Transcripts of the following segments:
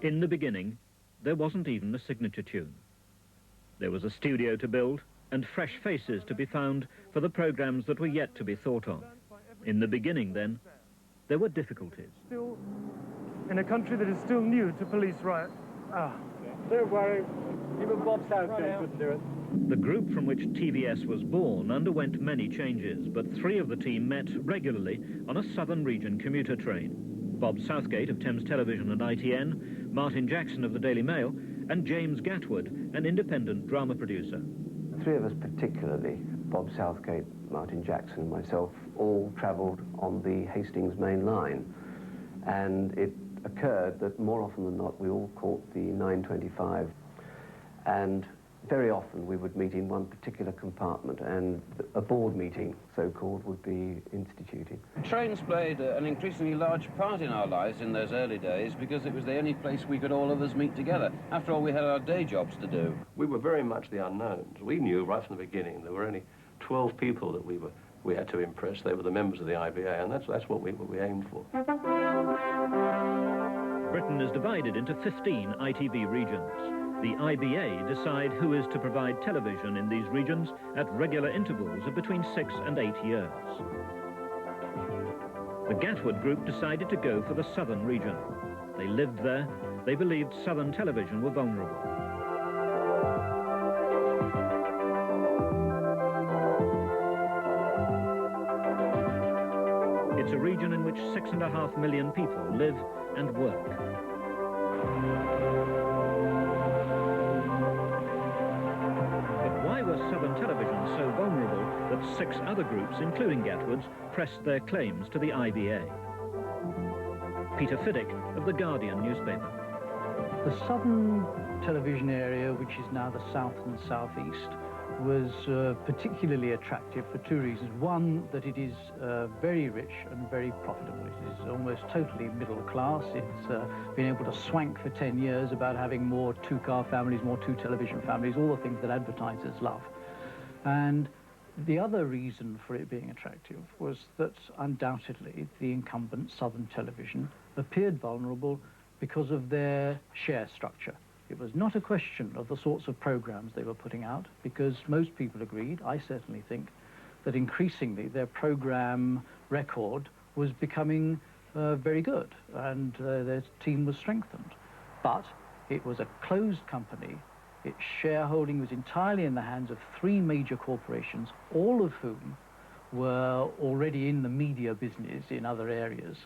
In the beginning, there wasn't even a signature tune. There was a studio to build and fresh faces to be found for the programs that were yet to be thought of. In the beginning, then, there were difficulties. Still in a country that is still new to police riot. Don't worry, even Bob Southgate couldn't do it. The group from which TVS was born underwent many changes, but three of the team met regularly on a southern region commuter train. Bob Southgate of Thames Television and ITN, Martin Jackson of the Daily Mail, and James Gatwood, an independent drama producer. Three of us particularly, Bob Southgate, Martin Jackson and myself, all travelled on the Hastings main line. And it occurred that more often than not we all caught the 9:25, and very often we would meet in one particular compartment, and a board meeting, so-called, would be instituted. Trains played an increasingly large part in our lives in those early days because it was the only place we could all of us meet together. After all, we had our day jobs to do. We were very much the unknowns. We knew right from the beginning there were only 12 people that we had to impress. They were the members of the IBA, and that's what we aimed for. Britain is divided into 15 ITV regions. The IBA decide who is to provide television in these regions at regular intervals of between 6 and 8 years. The Gatwood group decided to go for the southern region. They lived there. They believed southern television were vulnerable. It's a region in which 6.5 million people live and work. Why was Southern Television so vulnerable that 6 other groups, including Gatwood's, pressed their claims to the IBA? Peter Fiddick of The Guardian newspaper. The Southern Television area, which is now the south and southeast, was particularly attractive for two reasons. One, that it is very rich and very profitable. It is almost totally middle class. It's been able to swank for 10 years about having more two-car families, more two-television families, all the things that advertisers love. And the other reason for it being attractive was that undoubtedly the incumbent Southern Television appeared vulnerable because of their share structure. It was not a question of the sorts of programs they were putting out, because most people agreed, I certainly think, that increasingly their program record was becoming very good, and their team was strengthened. But it was a closed company. Its shareholding was entirely in the hands of 3 major corporations, all of whom were already in the media business in other areas.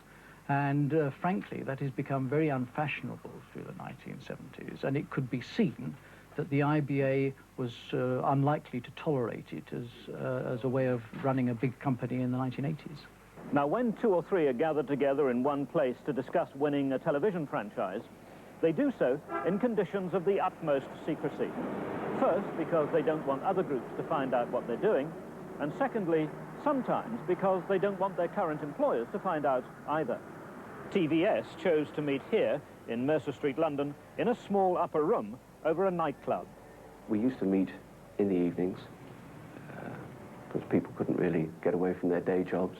And frankly, that has become very unfashionable through the 1970s, and it could be seen that the IBA was unlikely to tolerate it as a way of running a big company in the 1980s. Now, when 2 or 3 are gathered together in one place to discuss winning a television franchise, they do so in conditions of the utmost secrecy. First, because they don't want other groups to find out what they're doing, and secondly, sometimes because they don't want their current employers to find out either. TVS chose to meet here in Mercer Street, London, in a small upper room over a nightclub. We used to meet in the evenings because people couldn't really get away from their day jobs,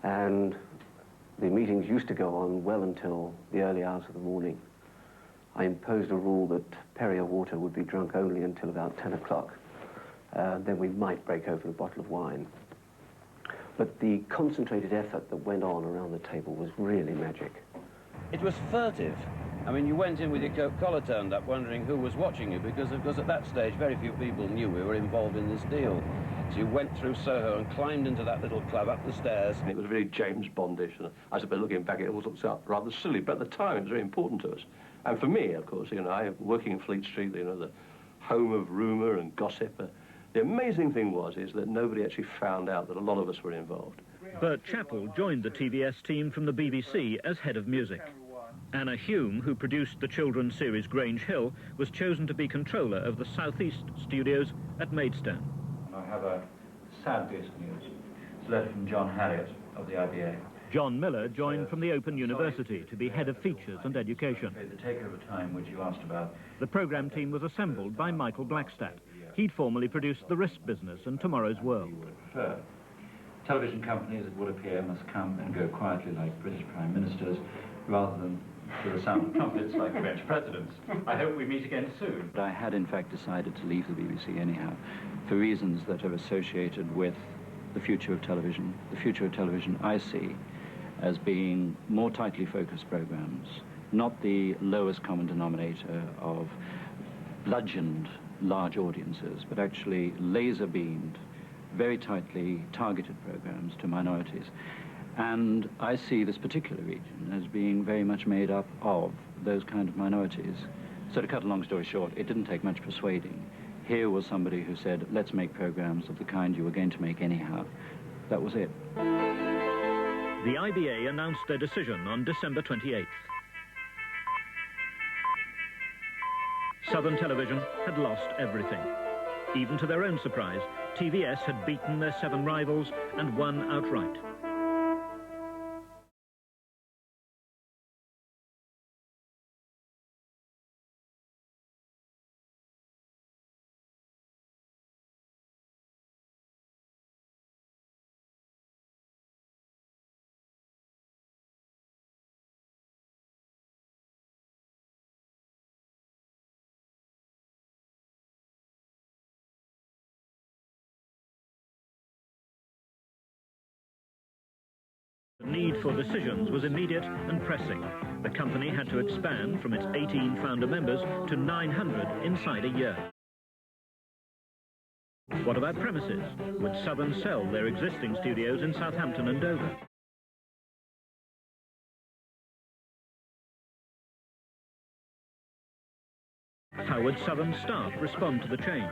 and the meetings used to go on well until the early hours of the morning. I imposed a rule that Perrier water would be drunk only until about 10 o'clock. Then we might break open a bottle of wine. But the concentrated effort that went on around the table was really magic. It was furtive. I mean, you went in with your coat collar turned up wondering who was watching you, because of course at that stage very few people knew we were involved in this deal. So you went through Soho and climbed into that little club up the stairs. It was very James Bondish, and I suppose looking back it all looks rather silly, but at the time it was very important to us. And for me, of course, you know, working in Fleet Street, you know, the home of rumour and gossip, the amazing thing is that nobody actually found out that a lot of us were involved. Bert Chappell joined the TVS team from the BBC as head of music. Anna Hume, who produced the children's series Grange Hill, was chosen to be controller of the South East studios at Maidstone. I have a sad piece of news. It's a letter from John Harriott of the IBA. John Miller joined from the Open University to be head of features and education. The takeover time which you asked about. The programme team was assembled by Michael Blackstad. He'd formerly produced The Risk Business and Tomorrow's World. Television companies, it would appear, must come and go quietly like British Prime Ministers, rather than to the sound of trumpets like French presidents. I hope we meet again soon. But I had in fact decided to leave the BBC anyhow, for reasons that are associated with the future of television. The future of television I see as being more tightly focused programs, not the lowest common denominator of bludgeoned large audiences, but actually laser-beamed, very tightly targeted programs to minorities. And I see this particular region as being very much made up of those kind of minorities. So to cut a long story short, it didn't take much persuading. Here was somebody who said, let's make programs of the kind you were going to make anyhow. That was it. The IBA announced their decision on December 28th. Southern Television had lost everything. Even to their own surprise, TVS had beaten their 7 rivals and won outright. The need for decisions was immediate and pressing. The company had to expand from its 18 founder members to 900 inside a year. What about premises? Would Southern sell their existing studios in Southampton and Dover? How would Southern staff respond to the change?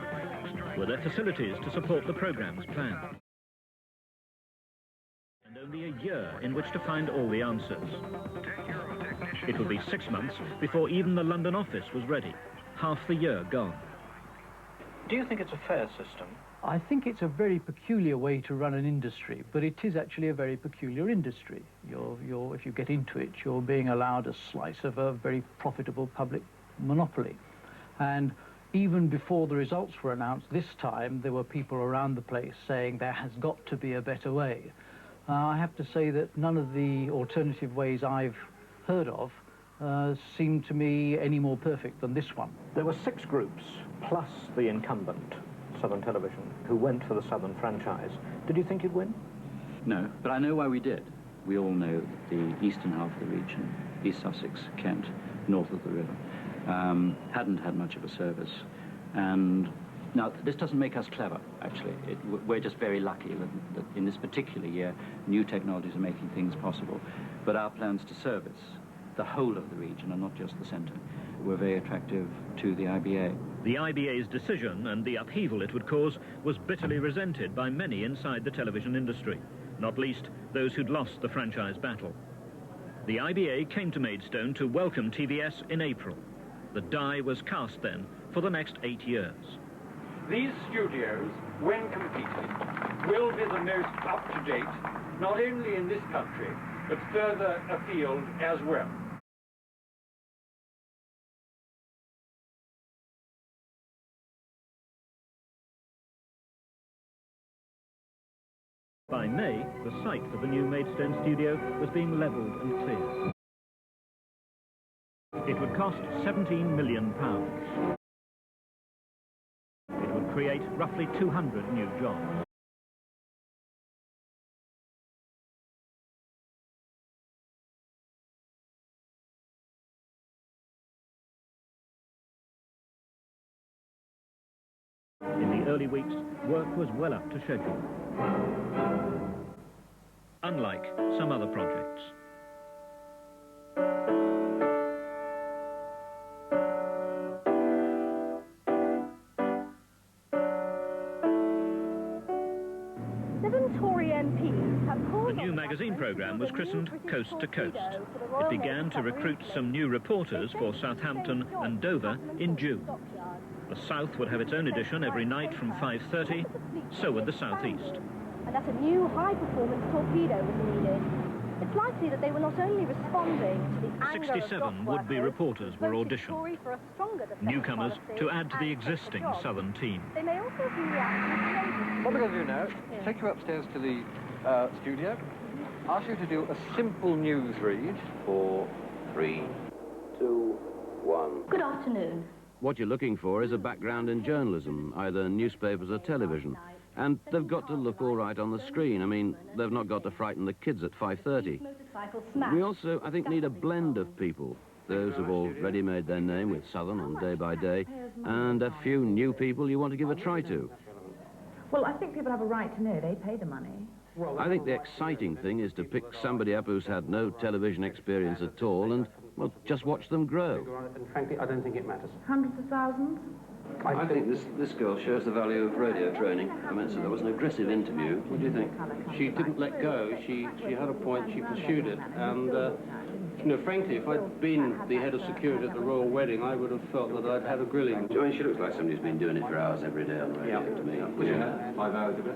Were there facilities to support the programme's plan? And only a year in which to find all the answers. It would be 6 months before even the London office was ready. Half the year gone. Do you think it's a fair system? I think it's a very peculiar way to run an industry, but it is actually a very peculiar industry. If you get into it, you're being allowed a slice of a very profitable public monopoly. And even before the results were announced this time, there were people around the place saying there has got to be a better way. I have to say that none of the alternative ways I've heard of seem to me any more perfect than this one. There were 6 groups, plus the incumbent, Southern Television, who went for the Southern franchise. Did you think you'd win? No, but I know why we did. We all know that the eastern half of the region, East Sussex, Kent, north of the river, hadn't had much of a service. And now, this doesn't make us clever, actually. We're just very lucky that in this particular year, new technologies are making things possible. But our plans to service the whole of the region, and not just the centre, were very attractive to the IBA. The IBA's decision and the upheaval it would cause was bitterly resented by many inside the television industry, not least those who'd lost the franchise battle. The IBA came to Maidstone to welcome TVS in April. The die was cast then for the next 8 years. These studios, when completed, will be the most up-to-date, not only in this country, but further afield as well. By May, the site for the new Maidstone studio was being levelled and cleared. It would cost £17 million. It would create roughly 200 new jobs. In the early weeks, work was well up to schedule. Unlike some other projects. The new magazine programme was christened Coast to Coast. It began to recruit some new reporters for Southampton and Dover in June. The South would have its own edition every night from 5:30, so would the South East. And that a new high-performance torpedo was needed. It's likely that they were not only responding to the anger 67 would-be reporters were auditioned, newcomers to add to the existing Southern team. They may also be reacting. What we're going to do now is take you upstairs to the studio, ask you to do a simple news read. 4, 3, 2, 1. Good afternoon. What you're looking for is a background in journalism, either newspapers or television. And they've got to look all right on the screen. I mean, they've not got to frighten the kids at 5:30. We also, I think, need a blend of people. Those who've already made their name with Southern on Day by Day, and a few new people you want to give a try to. Well, I think people have a right to know. They pay the money. I think the exciting thing is to pick somebody up who's had no television experience at all and, well, just watch them grow. And frankly, I don't think it matters. Hundreds of thousands? I think this girl shows the value of radio training. I mean, so there was an aggressive interview. What do you think? She didn't let go. She had a point. She pursued it. And, you know, frankly, if I'd been the head of security at the royal wedding, I would have felt that I'd had a grilling. I mean, she looks like somebody who's been doing it for hours every day on the radio to me. Yeah, 5 hours of it,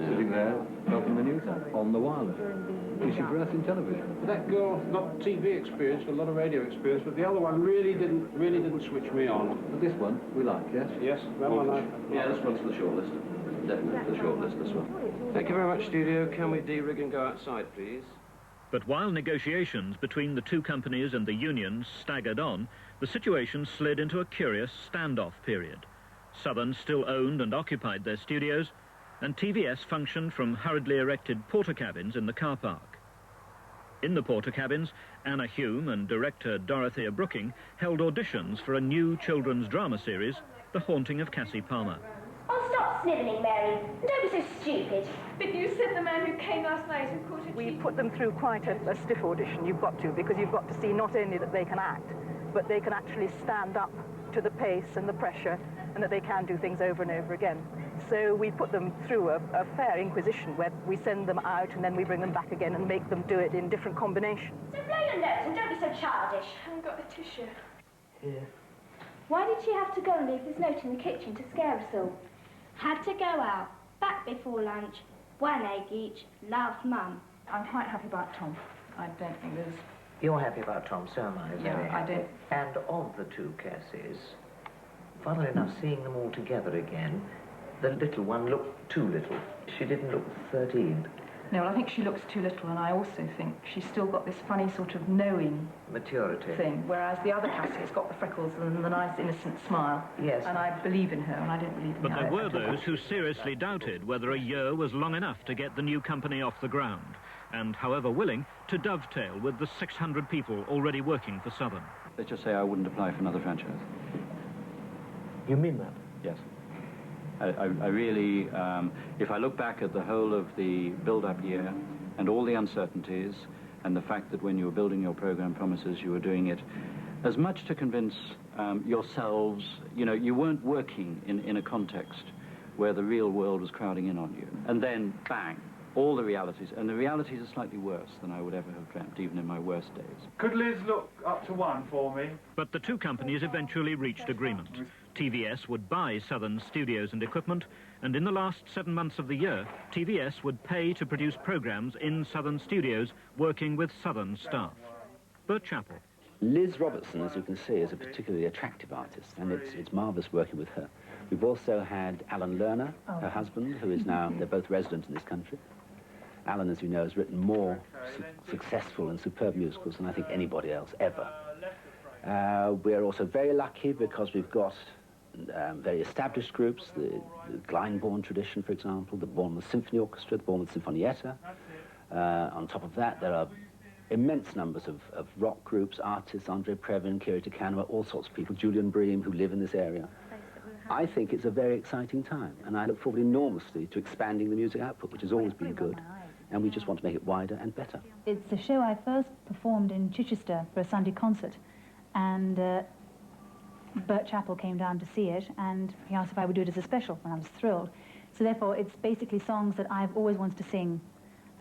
sitting there, helping the news on the wireless. Is she versed in television? That girl, not TV experience, a lot of radio experience, but the other one really didn't switch me on. But this one, we like, yes? Yes, that one. Yeah, this one's for the shortlist. Definitely for the shortlist, this one. Thank you very much, studio. Can we de-rig and go outside, please? But while negotiations between the two companies and the unions staggered on, the situation slid into a curious standoff period. Southern still owned and occupied their studios, and TVS functioned from hurriedly erected porter cabins in the car park. In the porter cabins, Anna Hume and director Dorothea Brooking held auditions for a new children's drama series, The Haunting of Cassie Palmer. Oh, stop snivelling, Mary. Don't be so stupid. But you said the man who came last night who caught a... We put them through quite a stiff audition. You've got to, because you've got to see not only that they can act, but they can actually stand up to the pace and the pressure, and that they can do things over and over again. So we put them through a fair inquisition where we send them out and then we bring them back again and make them do it in different combinations. So blow your nose and don't be so childish. I haven't got the tissue. Here. Why did she have to go and leave this note in the kitchen to scare us all? Had to go out. Back before lunch. 1 egg each. Love, Mum. I'm quite happy about Tom. I don't think there's... You're happy about Tom, so am I. Yeah, I don't. And of the two Cassies, funnily enough, seeing them all together again, the little one looked too little. She didn't look 13. No, I think she looks too little, and I also think she's still got this funny sort of knowing maturity thing, whereas the other Cassie's got the freckles and the nice innocent smile. Yes. And I believe in her, and I don't believe in her. But there were those who seriously doubted whether a year was long enough to get the new company off the ground, and, however willing, to dovetail with the 600 people already working for Southern. Let's just say I wouldn't apply for another franchise. You mean that? Yes. I really, if I look back at the whole of the build-up year and all the uncertainties and the fact that when you were building your program promises, you were doing it as much to convince yourselves, you know, you weren't working in a context where the real world was crowding in on you. And then, bang, all the realities. And the realities are slightly worse than I would ever have dreamt, even in my worst days. Could Liz look up to 1 for me? But the two companies eventually reached agreement. TVS would buy Southern studios and equipment, and in the last 7 months of the year, TVS would pay to produce programs in Southern studios, working with Southern staff. Bert Chappell. Liz Robertson, as you can see, is a particularly attractive artist, and it's marvellous working with her. We've also had Alan Lerner, her husband, who is now, they're both resident in this country. Alan, as you know, has written more successful and superb musicals than I think anybody else ever. We're also very lucky because we've got very established groups, the Glyndebourne tradition, for example, the Bournemouth Symphony Orchestra, the Bournemouth Sinfonietta. On top of that, there are immense numbers of rock groups, artists, Andre Previn, Kiri Takanawa, all sorts of people, Julian Bream, who live in this area. I think it's a very exciting time, and I look forward enormously to expanding the music output, which has always been good, and we just want to make it wider and better. It's a show I first performed in Chichester for a Sunday concert, and Bert Chappell came down to see it, and he asked if I would do it as a special, and I was thrilled. So therefore, it's basically songs that I've always wanted to sing,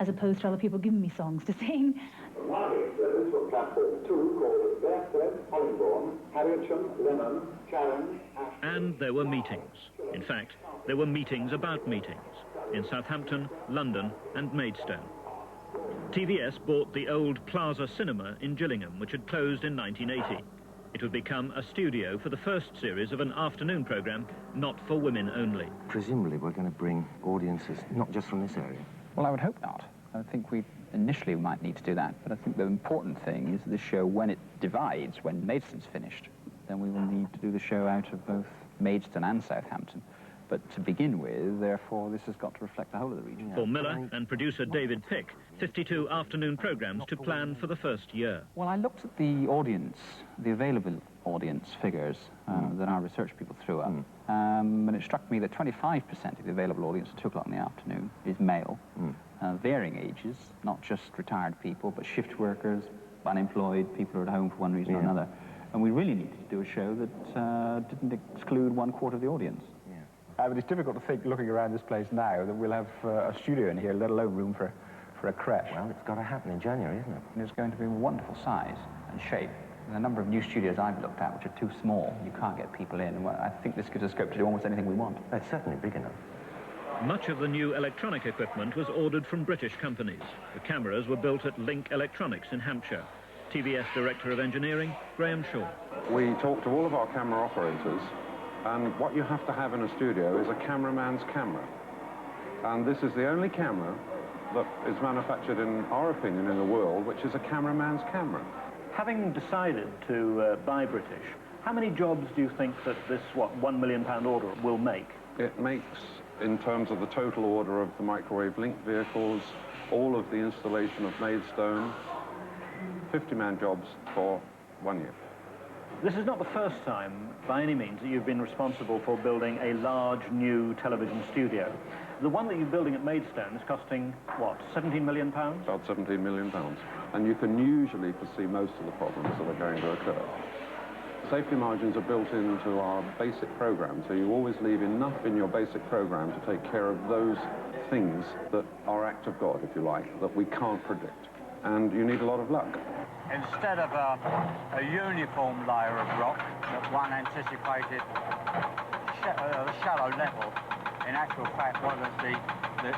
as opposed to other people giving me songs to sing. One is for platform 2 called Bearthread, Hollingbourne, Harrietsham, Lennon, Charing, And there were meetings. In fact, there were meetings about meetings in Southampton, London and Maidstone. TVS bought the old Plaza Cinema in Gillingham, which had closed in 1980. It would become a studio for the first series of an afternoon programme, not for women only. Presumably we're going to bring audiences not just from this area. Well, I would hope not. I think we initially we might need to do that, but I think the important thing is the show, when it divides, when Maidstone's finished, then we will need to do the show out of both Maidstone and Southampton. But to begin with, therefore, this has got to reflect the whole of the region. For Miller and producer David Pick, 52 afternoon programmes to plan for the first year. Well, I looked at the audience, the available audience figures that our research people threw up, and it struck me that 25% of the available audience at 2 o'clock in the afternoon is male, varying ages, not just retired people, but shift workers, unemployed, people who are at home for one reason or another. And we really needed to do a show that didn't exclude 1/4 of the audience. But it's difficult to think, looking around this place now, that we'll have a studio in here, let alone room for a creche. Well, it's got to happen in January, isn't it? And it's going to be a wonderful size and shape. There's a number of new studios I've looked at which are too small. You can't get people in. And I think this gives us scope to do almost anything we want. It's certainly big enough. Much of the new electronic equipment was ordered from British companies. The cameras were built at Link Electronics in Hampshire. TVS Director of Engineering, Graham Shaw. We talked to all of our camera operators, and what you have to have in a studio is a cameraman's camera. And this is the only camera that is manufactured, in our opinion, in the world, which is a cameraman's camera. Having decided to buy British, how many jobs do you think that this, £1 million order will make? It makes, in terms of the total order of the microwave link vehicles, all of the installation of Maidstone, 50-man jobs for 1 year. This is not the first time, by any means, that you've been responsible for building a large new television studio. The one that you're building at Maidstone is costing, what, £17 million? About £17 million. And you can usually foresee most of the problems that are going to occur. Safety margins are built into our basic program, so you always leave enough in your basic program to take care of those things that are act of God, if you like, that we can't predict. And you need a lot of luck. Instead of a uniform layer of rock that one anticipated shallow level, in actual fact, whether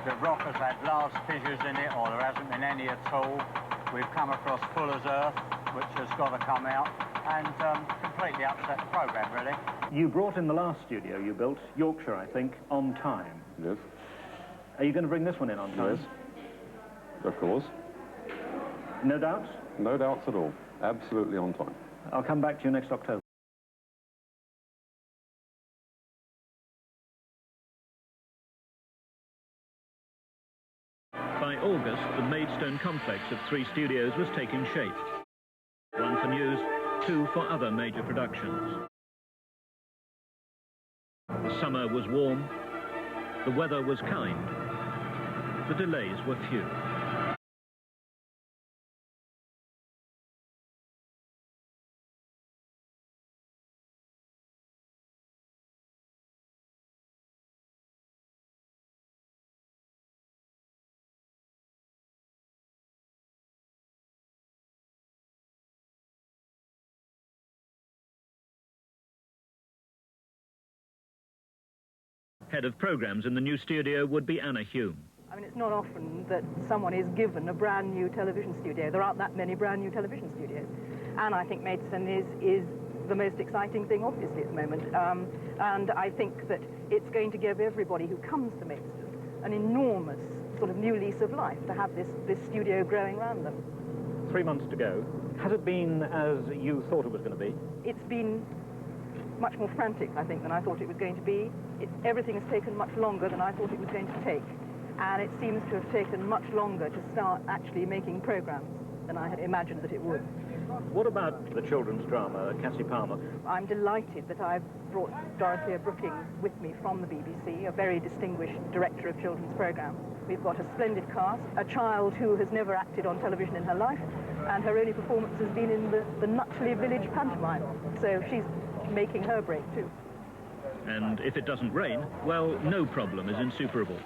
the rock has had large fissures in it or there hasn't been any at all, we've come across Fuller's earth, which has got to come out, and completely upset the programme, really. You brought in the last studio you built, Yorkshire, I think, on time. Yes. Are you going to bring this one in on time? Yes, of course. No doubts? No doubts at all. Absolutely on time. I'll come back to you next October. By August, the Maidstone complex of 3 studios was taking shape. 1 for news, 2 for other major productions. The summer was warm, the weather was kind, the delays were few. Head of programmes in the new studio would be Anna Hume. I mean, it's not often that someone is given a brand new television studio. There aren't that many brand new television studios. And I think Maidstone is the most exciting thing, obviously, at the moment. And I think that it's going to give everybody who comes to Maidstone an enormous sort of new lease of life to have this studio growing around them. 3 months to go. Has it been as you thought it was going to be? It's been much more frantic, I think, than I thought it was going to be. Everything has taken much longer than I thought it was going to take. And it seems to have taken much longer to start actually making programmes than I had imagined that it would. What about the children's drama, Cassie Palmer? I'm delighted that I've brought Dorothea Brookings with me from the BBC, a very distinguished director of children's programmes. We've got a splendid cast, a child who has never acted on television in her life, and her only performance has been in the Nutley Village pantomime. So she's making her break too. And if it doesn't rain, well, no problem is insuperable.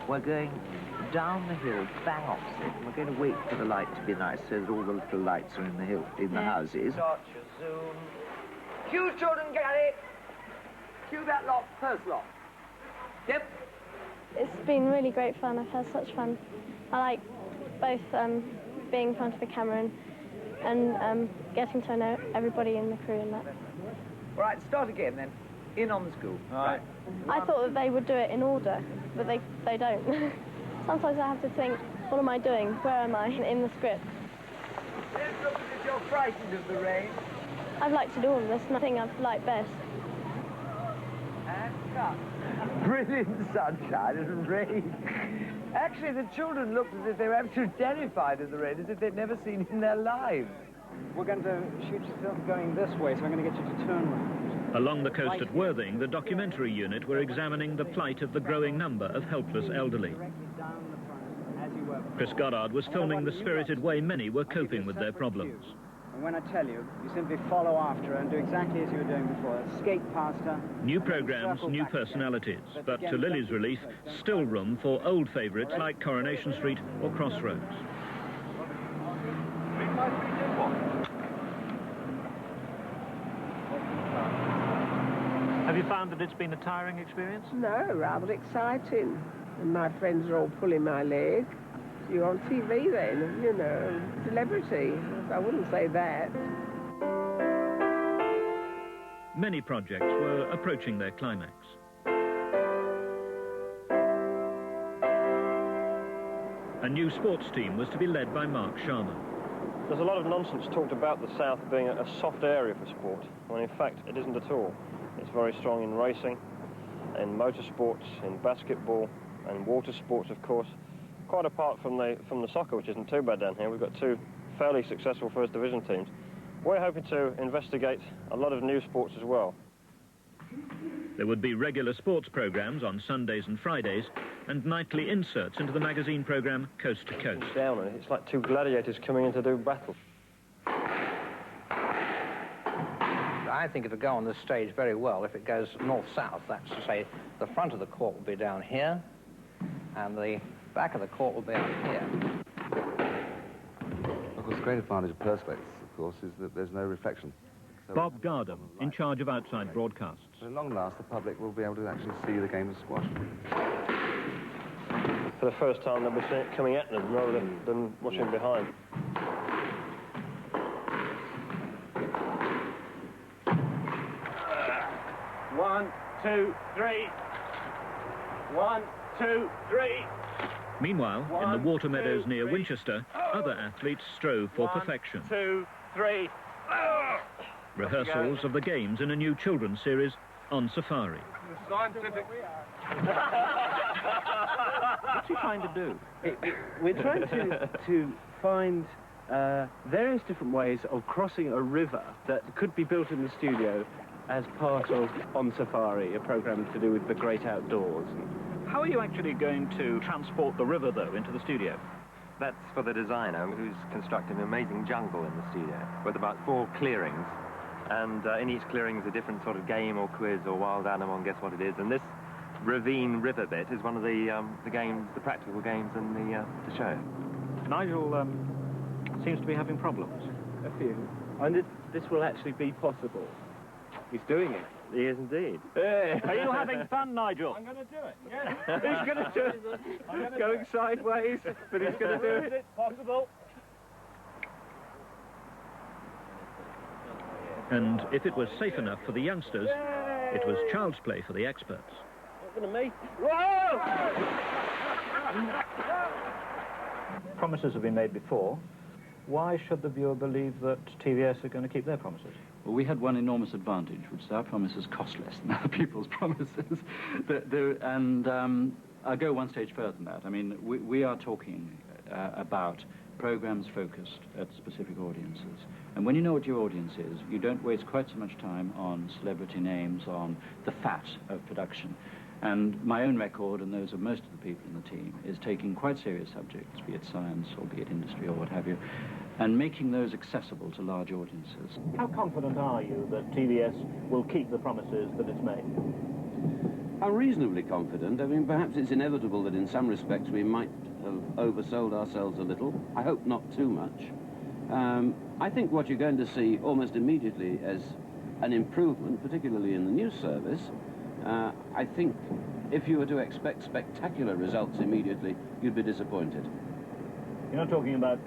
We're going down the hill, bang opposite, and we're going to wait for the light to be nice so that all the little lights are in the hill, in the houses. Cue children, Gary. Cue that lot, first lot. Yep. It's been really great fun. I've had such fun. I like both being in front of the camera and getting to know everybody in the crew and that. All right, start again then. In on the school. All right. I thought that they would do it in order, but they don't. Sometimes I have to think, What am I doing? Where am I in the script? You're frightened of the rain. I've liked to do all of this. Nothing I've liked best. And cut. Brilliant sunshine and rain. Actually, the children looked as if they were absolutely terrified of the rain, as if they'd never seen it in their lives. We're going to shoot your film going this way, so I'm going to get you to turn around. Along the coast at Worthing, the documentary unit were examining the plight of the growing number of helpless elderly. Chris Goddard was filming the spirited way many were coping with their problems. And when I tell you, you simply follow after her and do exactly as you were doing before. Skate past her. New programs, new personalities, but to Lily's relief, still room for old favourites like Coronation Street or Crossroads. Have you found that it's been a tiring experience? No, rather exciting. And my friends are all pulling my leg. You're on TV then, you know, celebrity. I wouldn't say that. Many projects were approaching their climax. A new sports team was to be led by Mark Sharman. There's a lot of nonsense talked about the South being a soft area for sport, when in fact it isn't at all. It's very strong in racing, in motorsports, in basketball, and water sports, of course. Quite apart from the soccer, which isn't too bad down here. We've got two fairly successful First Division teams. We're hoping to investigate a lot of new sports as well. There would be regular sports programmes on Sundays and Fridays, and nightly inserts into the magazine programme Coast to Coast. Down, and it's like two gladiators coming in to do battle. I think it'll go on this stage very well if it goes north-south. That's to say, the front of the court will be down here, and the back of the court will be up here. Of course, the great advantage of perspex, of course, is that there's no reflection. So Bob Gardam, in charge of outside broadcasts. But at long last, the public will be able to actually see the game of squash. For the first time, they'll be seeing it coming at them rather than watching behind. One, two, three. 1, 2, 3. Meanwhile, in the water meadows near Winchester, other athletes strove for perfection. 1, 2, 3. Rehearsals of the games in a new children's series on safari. Scientific. What's he trying to do? We're trying to find various different ways of crossing a river that could be built in the studio as part of On Safari, a program to do with the great outdoors. How are you actually going to transport the river, though, into the studio? That's for the designer, who's constructed an amazing jungle in the studio with about 4 clearings. And in each clearing is a different sort of game or quiz or wild animal, and guess what it is. And this ravine river bit is one of the games, the practical games in the show. Nigel seems to be having problems. A few. And this will actually be possible. He's doing it. He is indeed. Are you having fun, Nigel? I'm going to do it, yes. He's going to do it. Going sideways, but he's going to do it. It's possible. And if it was safe enough for the youngsters, it was child's play for the experts. Look at me. Promises have been made before. Why should the viewer believe that TVS are going to keep their promises? Well, we had one enormous advantage, which is our promises cost less than other people's promises. I'll go one stage further than that. I mean, we are talking about programs focused at specific audiences. And when you know what your audience is, you don't waste quite so much time on celebrity names, on the fat of production. And my own record, and those of most of the people in the team, is taking quite serious subjects, be it science or be it industry or what have you, and making those accessible to large audiences. How confident are you that TVS will keep the promises that it's made? I'm reasonably confident. I mean, perhaps it's inevitable that in some respects we might have oversold ourselves a little. I hope not too much. I think what you're going to see almost immediately as an improvement, particularly in the news service, I think if you were to expect spectacular results immediately, you'd be disappointed. You're not talking about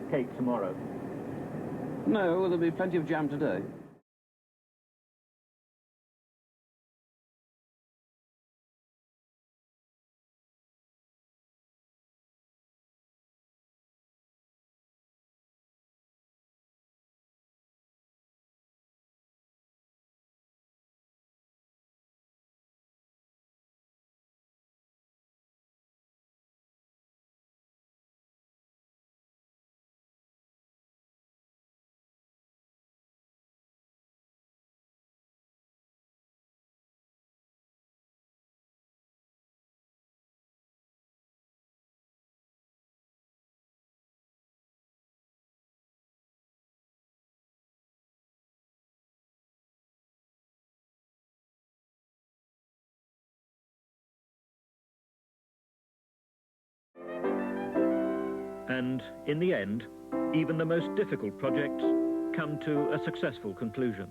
cake tomorrow? No, there'll be plenty of jam today. And in the end, even the most difficult projects come to a successful conclusion.